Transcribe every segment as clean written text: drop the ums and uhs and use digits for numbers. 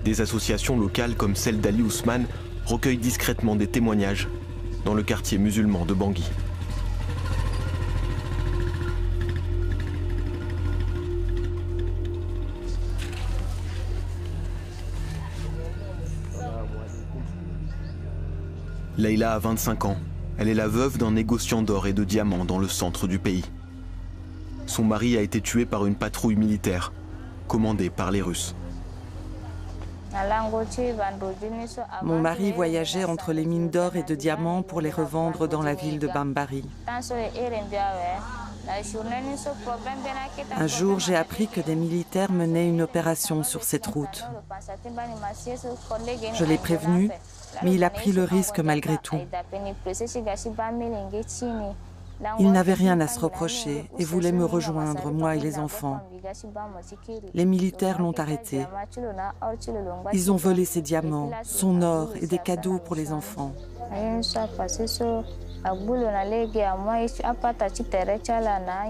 Des associations locales comme celle d'Ali Ousmane recueillent discrètement des témoignages dans le quartier musulman de Bangui. Leïla a 25 ans. Elle est la veuve d'un négociant d'or et de diamants dans le centre du pays. Son mari a été tué par une patrouille militaire, commandée par les Russes. Mon mari voyageait entre les mines d'or et de diamants pour les revendre dans la ville de Bambari. Un jour, j'ai appris que des militaires menaient une opération sur cette route. Je l'ai prévenu, mais il a pris le risque malgré tout. Il n'avait rien à se reprocher et voulait me rejoindre, moi et les enfants. Les militaires l'ont arrêté. Ils ont volé ses diamants, son or et des cadeaux pour les enfants.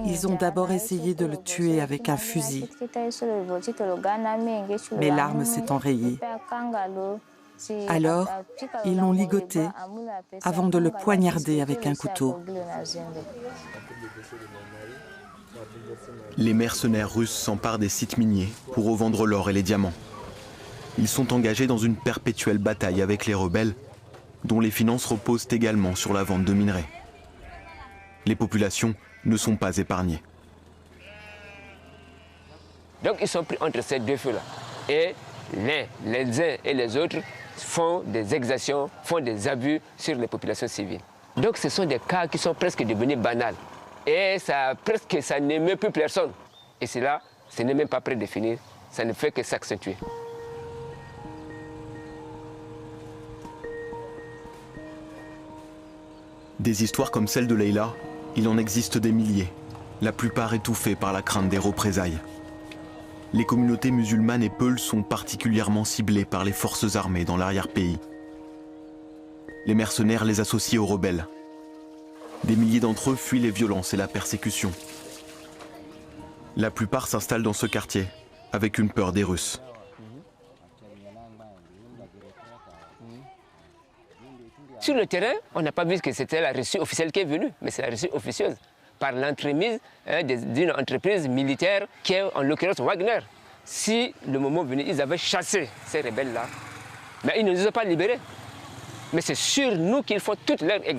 Ils ont d'abord essayé de le tuer avec un fusil. Mes larmes s'est enrayées. Alors, ils l'ont ligoté avant de le poignarder avec un couteau. Les mercenaires russes s'emparent des sites miniers pour revendre l'or et les diamants. Ils sont engagés dans une perpétuelle bataille avec les rebelles, dont les finances reposent également sur la vente de minerais. Les populations ne sont pas épargnées. Donc ils sont pris entre ces deux feux-là. Et les uns et les autres font des exactions, font des abus sur les populations civiles. Donc ce sont des cas qui sont presque devenus banals. Et ça n'émeut plus personne. Et cela, ce n'est même pas prêt de finir, ça ne fait que s'accentuer. Des histoires comme celle de Leïla, il en existe des milliers, la plupart étouffées par la crainte des représailles. Les communautés musulmanes et peules sont particulièrement ciblées par les forces armées dans l'arrière-pays. Les mercenaires les associent aux rebelles. Des milliers d'entre eux fuient les violences et la persécution. La plupart s'installent dans ce quartier, avec une peur des Russes. Sur le terrain, on n'a pas vu que c'était la Russie officielle qui est venue, mais c'est la Russie officieuse, par l'entremise d'une entreprise militaire qui est en l'occurrence Wagner. Si le moment venait, ils avaient chassé ces rebelles-là, mais ils ne nous ont pas libérés. Mais c'est sur nous qu'ils font toute leur